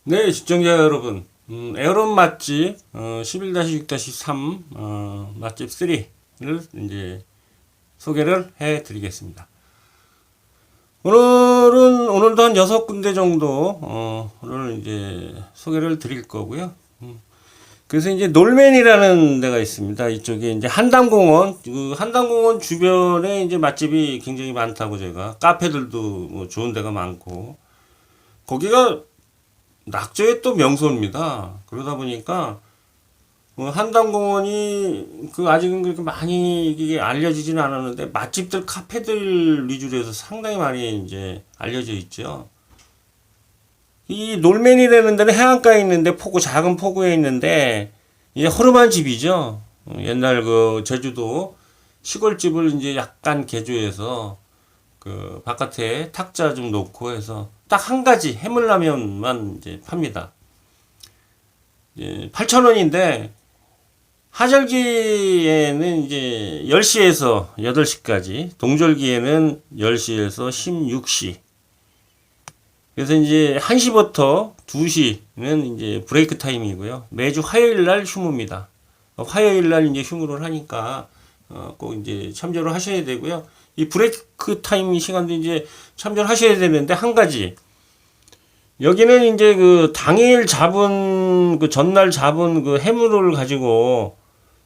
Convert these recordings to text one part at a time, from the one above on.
네, 시청자 여러분. 에어론 맛집 11-6-3 맛집 3를 이제 소개를 해 드리겠습니다. 오늘도 한 6군데 정도 오늘 이제 소개를 드릴 거고요. 그래서 이제 놀맨이라는 데가 있습니다. 이쪽에 이제 한담공원, 그 한담공원 주변에 이제 맛집이 굉장히 많다고, 제가 카페들도 뭐 좋은 데가 많고, 거기가 낙조의 또 명소입니다. 그러다 보니까 한담공원이 그 아직은 그렇게 많이 이게 알려지지는 않았는데, 맛집들 카페들 위주로 해서 상당히 많이 이제 알려져 있죠. 이 놀맨이라는 데는 해안가에 있는데, 작은 포구에 있는데, 이게 허름한 집이죠. 옛날 그 제주도 시골집을 이제 약간 개조해서 그 바깥에 탁자 좀 놓고 해서 딱 한 가지 해물라면만 이제 팝니다. 8,000원인데, 하절기에는 이제 10시에서 8시까지, 동절기에는 10시에서 16시. 그래서 이제 1시부터 2시는 이제 브레이크 타임이고요. 매주 화요일 날 휴무입니다. 화요일 날 이제 휴무를 하니까 꼭 이제 참조를 하셔야 되고요. 이 브레이크 타임 시간도 이제 참조를 하셔야 되는데, 한 가지. 여기는 이제 그 당일 잡은, 그 전날 잡은 그 해물을 가지고,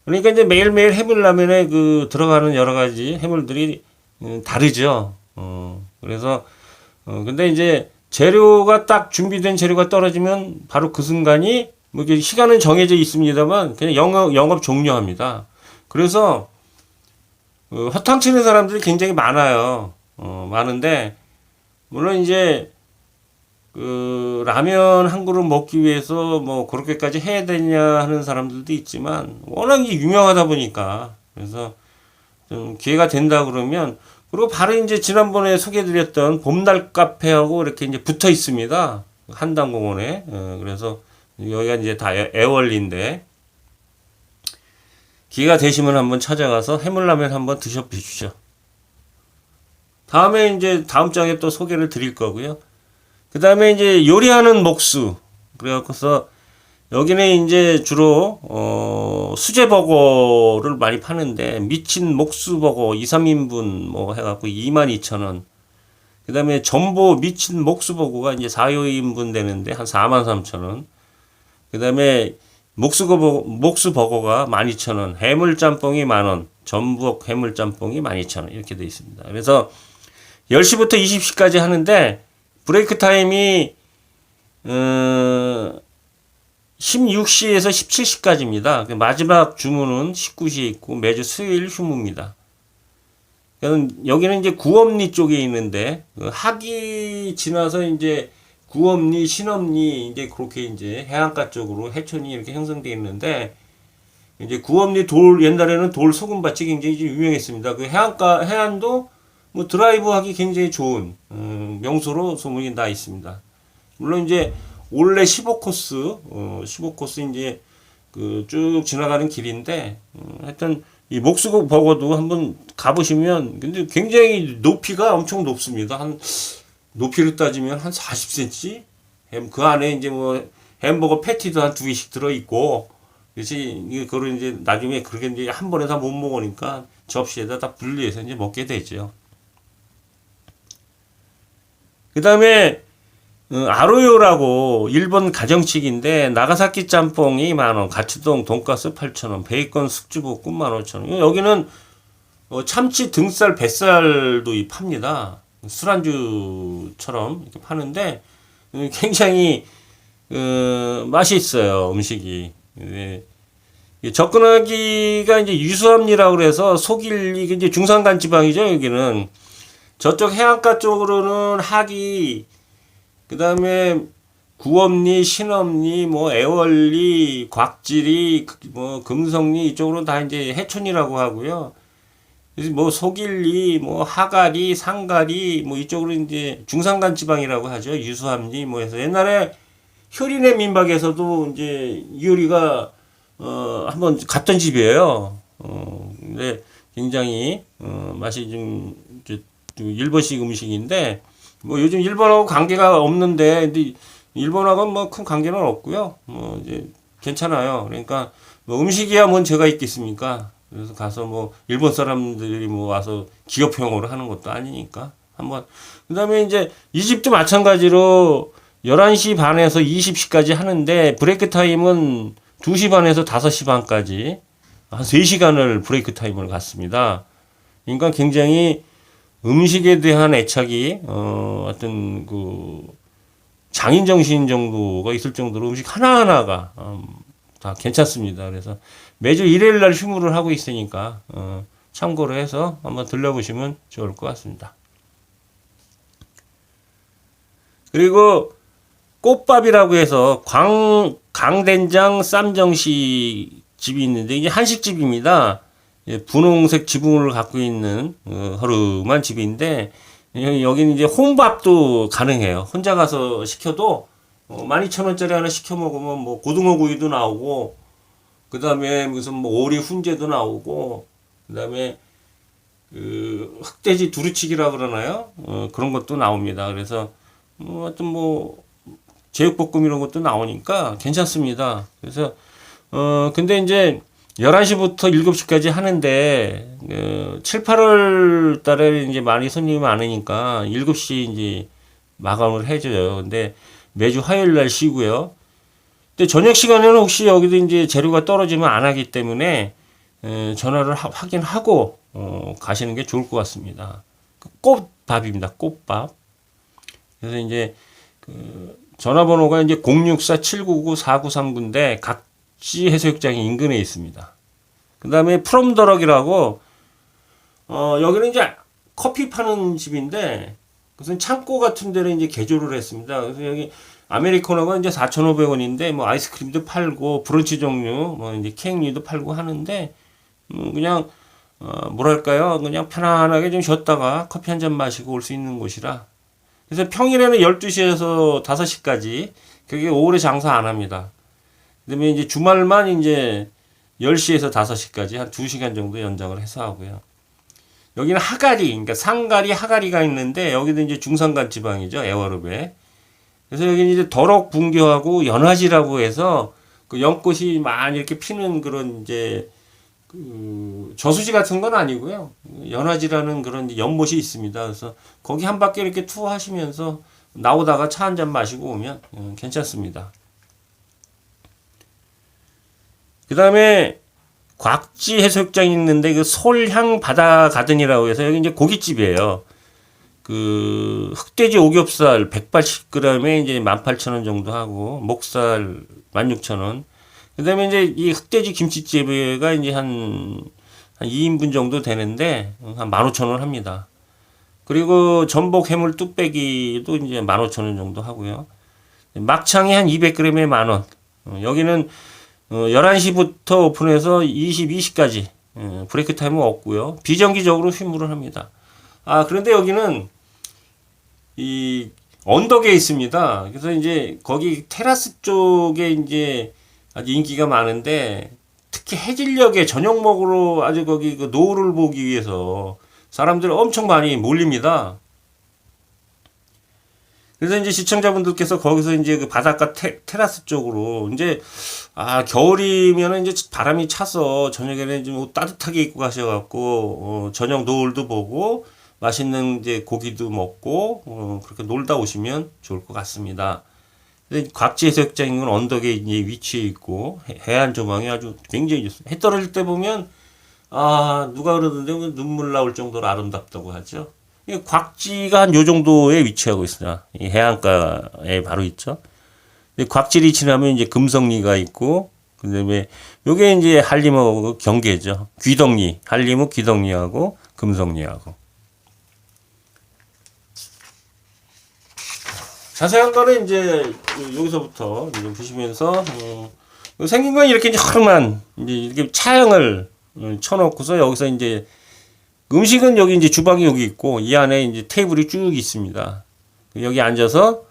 그러니까 이제 매일매일 해물라면에 그 들어가는 여러 가지 해물들이 다르죠. 그래서 근데 이제 재료가 딱 준비된 재료가 떨어지면 바로 그 순간이, 뭐 이렇게 시간은 정해져 있습니다만 그냥 영업 종료합니다. 그래서 허탕치는 사람들이 굉장히 많아요. 많은데, 물론 이제 그 라면 한 그릇 먹기 위해서 뭐 그렇게까지 해야 되냐 하는 사람들도 있지만, 워낙 유명하다 보니까, 그래서 좀 기회가 된다 그러면, 그리고 바로 이제 지난번에 소개해드렸던 봄날 카페하고 이렇게 이제 붙어 있습니다. 한담공원에. 그래서 여기가 이제 다 애월리인데, 기회가 되시면 한번 찾아가서 해물라면 한번 드셔보십시오. 다음에 이제 다음 장에 또 소개를 드릴 거고요. 그 다음에 이제 요리하는 목수. 그래갖고서 여기는 이제 주로 수제버거를 많이 파는데, 미친 목수버거 2, 3인분 뭐 해갖고 22,000원. 그 다음에 전보 미친 목수버거가 이제 4, 5인분 되는데 한 43,000원. 그 다음에 목수버거가 12,000원, 해물짬뽕이 10,000원, 전복 해물짬뽕이 12,000원 이렇게 되어 있습니다. 그래서 10시부터 20시까지 하는데, 브레이크 타임이 16시에서 17시까지입니다. 마지막 주문은 19시에 있고 매주 수요일 휴무입니다. 여기는 이제 구엄리 쪽에 있는데, 하기 지나서 이제 구엄리, 신엄리, 이제 그렇게 이제 해안가 쪽으로 해촌이 이렇게 형성되어 있는데, 이제 구엄리 옛날에는 돌 소금밭이 굉장히 유명했습니다. 그 해안도 뭐 드라이브 하기 굉장히 좋은 명소로 소문이 나 있습니다. 물론 이제 올해 15코스, 15코스 이제 그 쭉 지나가는 길인데, 하여튼 이 목수버거도 한번 가보시면, 근데 굉장히 높이가 엄청 높습니다. 높이로 따지면 한 40cm? 그 안에 이제 뭐 햄버거 패티도 한 2개씩 들어있고, 그래서 그걸 이제 나중에 그렇게 이제 한 번에 다 못 먹으니까 접시에다 다 분리해서 이제 먹게 되죠. 그 다음에 아로요라고 일본 가정식인데, 나가사키 짬뽕이 10,000원, 가츠동 돈가스 8,000원, 베이컨 숙주볶음 15,000원. 여기는 참치 등살, 뱃살도 팝니다. 술안주처럼 이렇게 파는데 굉장히 맛이 있어요, 음식이. 접근하기가 이제 유수합리라고 그래서, 이게 이제 중산간 지방이죠, 여기는. 저쪽 해안가 쪽으로는 하기, 그 다음에 구엄리, 신엄리, 뭐 애월리, 곽지리, 뭐 금성리 이쪽으로는 다 이제 해촌이라고 하고요. 그래서 뭐 속일리, 뭐 하가리, 상가리, 뭐 이쪽으로 이제 중산간 지방이라고 하죠. 유수함리 뭐 해서, 옛날에 효리네 민박에서도 이제 이 요리가 한번 갔던 집이에요. 근데 굉장히 맛이 좀 일본식 음식인데, 뭐 요즘 일본하고 관계가 없는데, 근데 일본하고는 뭐 큰 관계는 없고요. 뭐 이제 괜찮아요. 그러니까 뭐 음식이야 뭔 죄가 있겠습니까? 그래서 가서 뭐 일본 사람들이 뭐 와서 기업형으로 하는 것도 아니니까 한번. 그다음에 이제 이집도 마찬가지로 11시 반에서 20시까지 하는데 브레이크 타임은 2시 반에서 5시 반까지 한 3시간을 브레이크 타임을 갖습니다. 그러니까 굉장히 음식에 대한 애착이 어떤 그 장인 정신 정도가 있을 정도로 음식 하나하나가 다 괜찮습니다. 그래서 매주 일요일 날 휴무를 하고 있으니까 참고로 해서 한번 들려보시면 좋을 것 같습니다. 그리고 꽃밥이라고 해서 강된장 쌈정식 집이 있는데 이게 한식집입니다. 분홍색 지붕을 갖고 있는 허름한 집인데 여기는 이제 혼밥도 가능해요. 혼자 가서 시켜도 12,000원짜리 하나 시켜 먹으면 뭐 고등어 구이도 나오고 그 다음에 무슨 뭐 오리 훈제도 나오고 그 다음에 그 흑돼지 두루치기라 그러나요? 그런 것도 나옵니다. 그래서 하여튼 뭐 제육볶음 이런 것도 나오니까 괜찮습니다. 그래서 근데 이제 11시부터 7시까지 하는데 7, 8월 달에 이제 많이 손님이 많으니까 7시 이제 마감을 해줘요. 근데 매주 화요일 날 쉬고요. 근데 저녁 시간에는 혹시 여기도 이제 재료가 떨어지면 안 하기 때문에 전화를 확인하고 가시는 게 좋을 것 같습니다. 꽃밥입니다. 꽃밥. 그래서 이제 그 전화번호가 이제 064-799-4939인데 각지 해수욕장이 인근에 있습니다. 그 다음에 프롬더럭이라고 여기는 이제 커피 파는 집인데 무슨 창고 같은 데를 이제 개조를 했습니다. 그래서 여기 아메리카노가 이제 4,500원인데 뭐 아이스크림도 팔고 브런치 종류 뭐 이제 케이크류도 팔고 하는데 그냥 뭐랄까요? 그냥 편안하게 좀 쉬었다가 커피 한 잔 마시고 올 수 있는 곳이라. 그래서 평일에는 12시에서 5시까지 그게 오래 장사 안 합니다. 그다음에 이제 주말만 이제 10시에서 5시까지 한 2시간 정도 연장을 해서 하고요. 여기는 하가리, 그러니까 상가리, 하가리가 있는데 여기도 이제 중산간 지방이죠. 애월읍에. 그래서 여기는 이제 더럭 분교하고 연화지라고 해서 그 연꽃이 많이 이렇게 피는 그런 이제 그 저수지 같은 건 아니고요. 연화지라는 그런 연못이 있습니다. 그래서 거기 한 바퀴 이렇게 투어하시면서 나오다가 차 한 잔 마시고 오면 괜찮습니다. 그 다음에 곽지 해수욕장이 있는데 그 솔향 바다 가든이라고 해서 여기 이제 고깃집이에요. 그 흑돼지 오겹살 180g에 이제 18,000원 정도 하고 목살 16,000원. 그 다음에 이제 이 흑돼지 김치찌개가 이제 한 2인분 정도 되는데 한 15,000원 합니다. 그리고 전복 해물 뚝배기도 이제 15,000원 정도 하고요. 막창이 한 200g에 만원. 여기는 11시부터 오픈해서 22시까지 브레이크 타임은 없고요. 비정기적으로 휴무를 합니다. 그런데 여기는 이 언덕에 있습니다. 그래서 이제 거기 테라스 쪽에 이제 아주 인기가 많은데 특히 해질녘에 저녁 먹으러 아주 거기 그 노을을 보기 위해서 사람들 엄청 많이 몰립니다. 그래서 이제 시청자분들께서 거기서 이제 그 바닷가 테라스 쪽으로 이제 겨울이면은 이제 바람이 차서 저녁에는 좀 옷 따뜻하게 입고 가셔갖고 저녁 노을도 보고 맛있는 이제 고기도 먹고 그렇게 놀다 오시면 좋을 것 같습니다. 곽지 해수욕장인 건 언덕에 이제 위치해 있고 해안 조망이 아주 굉장히 좋습니다. 해 떨어질 때 보면 누가 그러던데 눈물 나올 정도로 아름답다고 하죠. 곽지가 한 요 정도에 위치하고 있습니다. 이 해안가에 바로 있죠. 곽지리 지나면 이제 금성리가 있고 그다음에 요게 이제 한림하고 경계죠. 귀덕리, 한림은 귀덕리하고 금성리하고. 자세한 거는 이제 여기서부터 좀 보시면서 생긴 건 이렇게 이제 허름한 이제 이렇게 차양을 쳐놓고서 여기서 이제 음식은 여기 이제 주방이 여기 있고 이 안에 이제 테이블이 쭉 있습니다. 여기 앉아서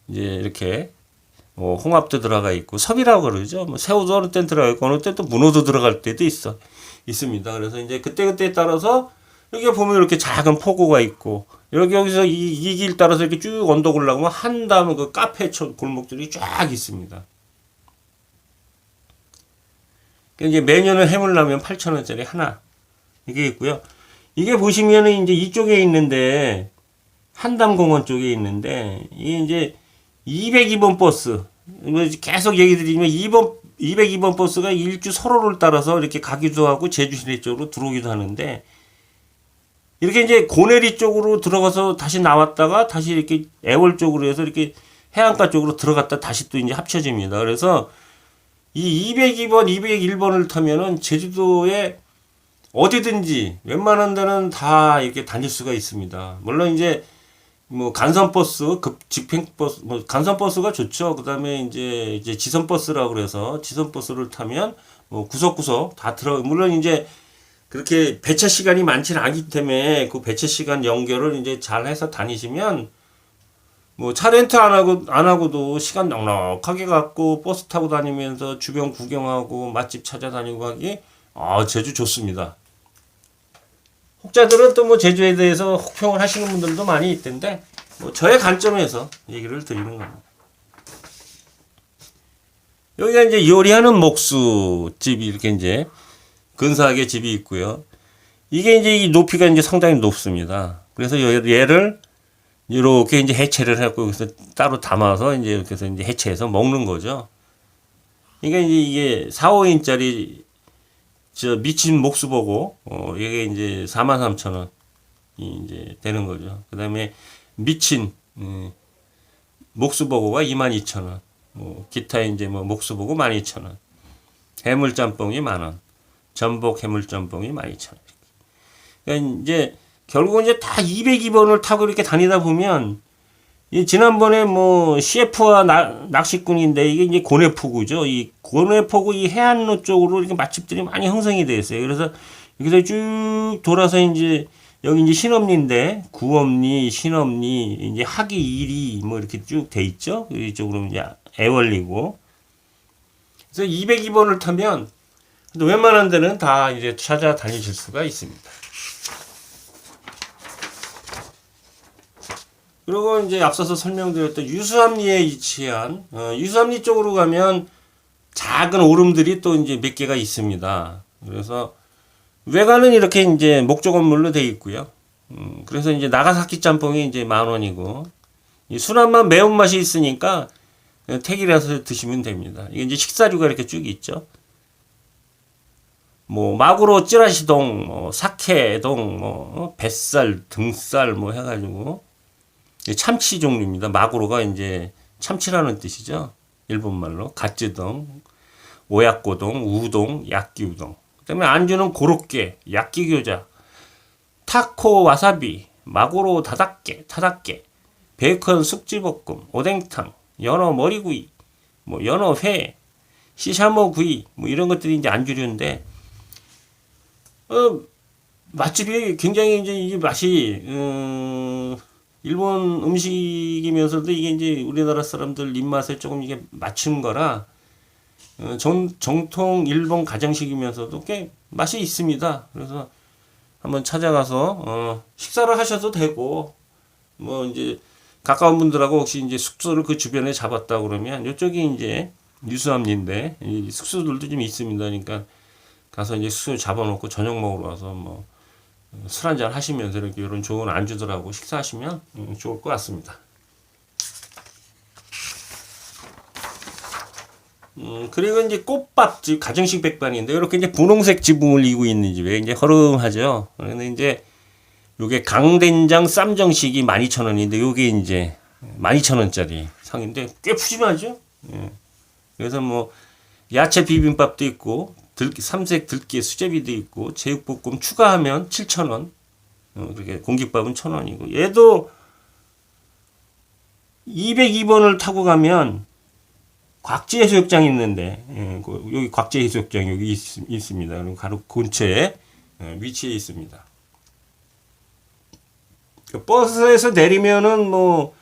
이제 이렇게 홍합도 들어가 있고 섭이라고 그러죠. 뭐 새우도 어느 때는 들어가 있고 어느 때 또 문어도 들어갈 때도 있습니다. 그래서 이제 그때그때에 따라서 여기 보면 이렇게 작은 포구가 있고, 여기 여기서 이 길 따라서 이렇게 쭉 언덕 올라가면 한담 그 카페 골목들이 쫙 있습니다. 이제 매년을 해물라면 8,000원짜리 하나 이게 있고요. 이게 보시면은 이제 이쪽에 있는데 한담공원 쪽에 있는데 이게 이제 202번 버스 계속 얘기 드리면 202번 버스가 일주 서로를 따라서 이렇게 가기도 하고 제주 시내 쪽으로 들어오기도 하는데 이렇게 이제 고내리 쪽으로 들어가서 다시 나왔다가 다시 이렇게 애월 쪽으로 해서 이렇게 해안가 쪽으로 들어갔다 다시 또 이제 합쳐집니다. 그래서 이 202번, 201번을 타면은 제주도에 어디든지 웬만한 데는 다 이렇게 다닐 수가 있습니다. 물론 이제 뭐 간선버스, 직행버스, 뭐 간선버스가 좋죠. 그다음에 이제 지선버스라고 그래서 지선버스를 타면 뭐 구석구석 다 물론 이제 그렇게 배차 시간이 많지는 않기 때문에 그 배차 시간 연결을 이제 잘 해서 다니시면 뭐 차 렌트 안 하고도 시간 넉넉하게 갖고 버스 타고 다니면서 주변 구경하고 맛집 찾아다니고 하기 제주 좋습니다. 혹자들은 또 뭐 제주에 대해서 혹평을 하시는 분들도 많이 있던데 뭐 저의 관점에서 얘기를 드리는 겁니다. 여기가 이제 요리하는 목수 집이 이렇게 이제 근사하게 집이 있고요. 이게 이제 이 높이가 이제 상당히 높습니다. 그래서 얘를 이렇게 이제 해체를 하고 여기서 따로 담아서 이제 이렇게 해서 이제 해체해서 먹는 거죠. 그러니까 이제 이게 4, 5인짜리 미친 목수보고 이게 이제 43,000원 이제 되는 거죠. 그다음에 미친 목수보고가 22,000원. 뭐 기타 이제 뭐 목수보고 12,000원. 해물짬뽕이 10,000원. 전복 해물짬뽕이 12,000원. 그러니까 이제 결국은 이제 다 202번을 타고 이렇게 다니다 보면 지난번에 뭐 CF와 낚시꾼인데 이게 이제 고내포구죠. 이 고내포구 이 해안로 쪽으로 이렇게 맛집들이 많이 형성이 되어 있어요. 그래서 여기서 쭉 돌아서 이제 여기 이제 신업리인데 구업리, 신업리, 이제 하기 2리 뭐 이렇게 쭉 돼 있죠. 이쪽으로 이제 애월리고. 그래서 202번을 타면 웬만한 데는 다 이제 찾아다니실 수가 있습니다. 그리고 이제 앞서서 설명드렸던 유수암리에 위치한 유수암리 쪽으로 가면 작은 오름들이 또 이제 몇 개가 있습니다. 그래서 외관은 이렇게 이제 목조 건물로 되어 있고요. 그래서 이제 나가사키 짬뽕이 이제 10,000원이고 이 순한맛 매운맛이 있으니까 택이라서 드시면 됩니다. 이게 이제 식사류가 이렇게 쭉 있죠. 뭐 마구로 찌라시동, 뭐 사케동, 뭐 뱃살, 등살 뭐 해가지고 참치 종류입니다. 마구로가 이제 참치라는 뜻이죠. 일본말로 갓즈동, 오야코동, 우동, 야끼우동. 그다음에 안주는 고로케, 야끼교자, 타코 와사비, 마구로 타다케, 베이컨 숙지볶음, 오뎅탕, 연어 머리구이, 뭐 연어 회, 시샤모 구이, 뭐 이런 것들이 이제 안주류인데 맛집이 굉장히 이제 이 맛이 일본 음식이면서도 이게 이제 우리나라 사람들 입맛에 조금 이게 맞춘 거라 정통 일본 가정식이면서도 꽤 맛이 있습니다. 그래서 한번 찾아가서 식사를 하셔도 되고 뭐 이제 가까운 분들하고 혹시 이제 숙소를 그 주변에 잡았다 그러면 이쪽이 이제 유수암리인데 숙소들도 좀 있습니다. 그러니까 가서 이제 숙소 잡아놓고 저녁 먹으러 와서 뭐 술 한잔 하시면서 이렇게 이런 좋은 안주들하고 식사하시면 좋을 것 같습니다. 그리고 이제 꽃밥집 가정식 백반인데 이렇게 이제 분홍색 지붕을 이고 있는 집에 이제 허름하죠. 그런데 이제 요게 강된장 쌈정식이 12,000원인데 요게 이제 12,000원짜리 상인데 꽤 푸짐하죠. 예. 그래서 뭐 야채 비빔밥도 있고 삼색 들깨 수제비도 있고 제육볶음 추가하면 7,000원. 그렇게 공깃밥은 1,000원이고 얘도 202번을 타고 가면 곽지 해수욕장 있는데 여기 곽지 해수욕장 여기 있습니다. 그리고 바로 근처에 위치해 있습니다. 버스에서 내리면은 뭐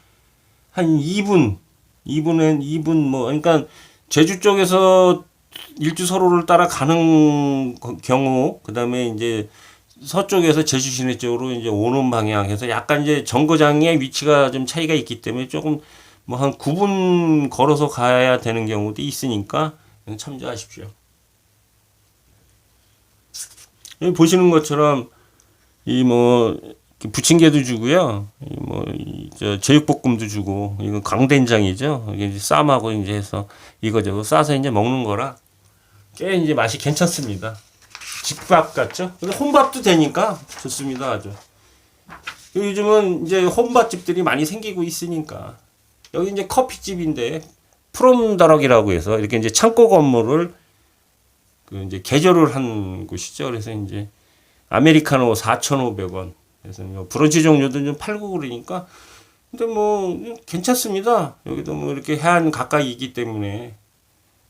한 2분 뭐 그러니까 제주 쪽에서 일주 서로를 따라 가는 경우 그다음에 이제 서쪽에서 제주 시내 쪽으로 이제 오는 방향에서 약간 이제 정거장의 위치가 좀 차이가 있기 때문에 조금 뭐 한 9분 걸어서 가야 되는 경우도 있으니까 참조하십시오. 여기 보시는 것처럼 이 뭐 부침개도 주고요. 저 제육볶음도 주고 이건 강된장이죠. 이게 이제 쌈하고 이제 해서 이거저거 싸서 이제 먹는 거라 꽤 이제 맛이 괜찮습니다. 집밥 같죠? 근데 혼밥도 되니까 좋습니다, 아주. 요즘은 이제 혼밥집들이 많이 생기고 있으니까 여기 이제 커피집인데 프롬다락이라고 해서 이렇게 이제 창고 건물을 그 이제 개조를 한 곳이죠. 그래서 이제 아메리카노 4,500원. 그래서 뭐 브런치 종류도 좀 팔고 그러니까 근데 뭐 괜찮습니다. 여기도 뭐 이렇게 해안 가까이 있기 때문에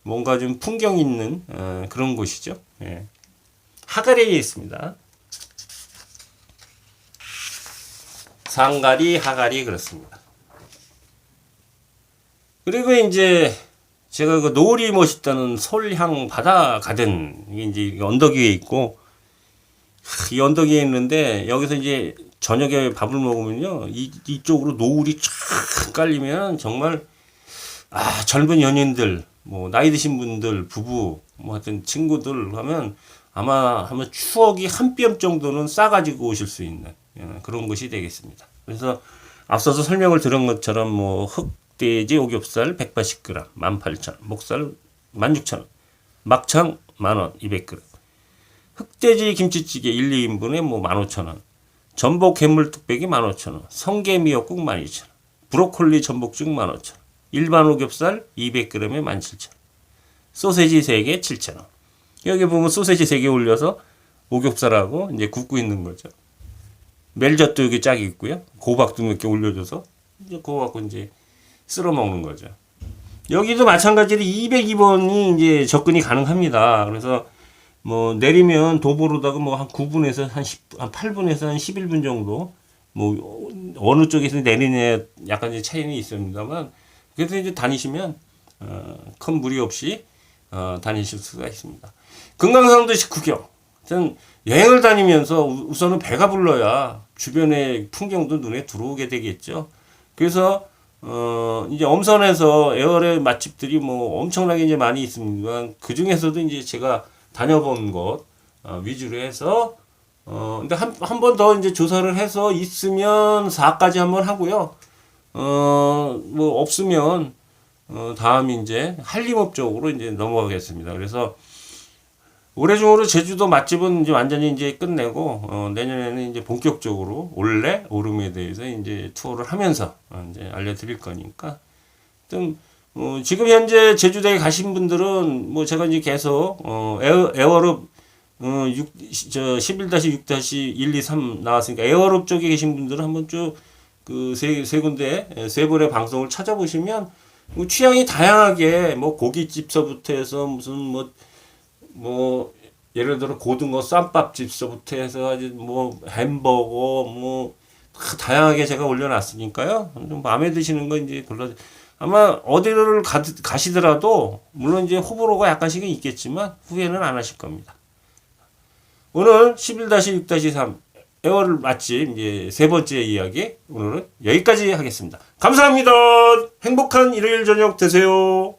뭔가 좀 풍경 있는 그런 곳이죠. 예. 하가리에 있습니다. 상가리, 하가리 그렇습니다. 그리고 이제 제가 그 노을이 멋있다는 솔향 바다 가든 이게 이제 언덕 위에 있고 이 언덕 위에 있는데 여기서 이제 저녁에 밥을 먹으면요 이쪽으로 노을이 쫙 깔리면 정말 젊은 연인들 뭐 나이 드신 분들 부부 뭐 하여튼 친구들 하면 아마 추억이 한 뼘 정도는 싸가지고 오실 수 있는 그런 것이 되겠습니다. 그래서 앞서서 설명을 드린 것처럼 뭐 흑돼지 오겹살 180g 18,000원, 목살 16,000원, 막창 10,000원 200g, 흑돼지 김치찌개 1, 2인분에 뭐 15,000원, 전복 해물 뚝배기 15,000원, 성게 미역국 12,000원, 브로콜리 전복죽 15,000원, 일반 오겹살 200g에 17,000원, 소세지 3개 7,000원. 여기 보면 소세지 3개 올려서 오겹살하고 이제 굽고 있는 거죠. 멜젓도 여기 짝이 있고요. 고박도 몇 개 올려줘서 이제 그거 갖고 이제 쓸어 먹는 거죠. 여기도 마찬가지로 202번이 이제 접근이 가능합니다. 그래서 뭐 내리면 도보로다가 뭐 한 9분에서 한 8분에서 한 11분 정도 뭐 어느 쪽에서 내리느냐 약간 이제 차이는 있습니다만 그래서 이제 다니시면 큰 무리 없이 다니실 수가 있습니다. 금강산도시 구경. 저는 여행을 다니면서 우선은 배가 불러야 주변의 풍경도 눈에 들어오게 되겠죠. 그래서 이제 엄선에서 에어레 맛집들이 뭐 엄청나게 이제 많이 있습니다. 그 중에서도 이제 제가 다녀본 곳 위주로 해서 근데 한 번 더 이제 조사를 해서 있으면 4까지 한번 하고요. 뭐 없으면 다음 이제 한림읍 쪽으로 이제 넘어가겠습니다. 그래서 올해 중으로 제주도 맛집은 이제 완전히 이제 끝내고 내년에는 이제 본격적으로 올레 오름에 대해서 이제 투어를 하면서 이제 알려드릴 거니까 지금 현재 제주도에 가신 분들은 뭐 제가 이제 계속 에어럽 11-6-1, 2, 3 나왔으니까 에어럽 쪽에 계신 분들은 한번 쭉 그 세 군데 세 번의 방송을 찾아보시면 뭐 취향이 다양하게 뭐 고깃집서부터 해서 무슨 뭐 예를 들어 고등어 쌈밥집서부터 해서 아주 뭐 햄버거 뭐 다양하게 제가 올려놨으니까요. 좀 마음에 드시는 거 이제 골라. 아마 어디를 가시더라도 물론 이제 호불호가 약간씩은 있겠지만 후회는 안 하실 겁니다. 오늘 11-6-3 에어를 맛집 이제 세 번째 이야기 오늘은 여기까지 하겠습니다. 감사합니다. 행복한 일요일 저녁 되세요.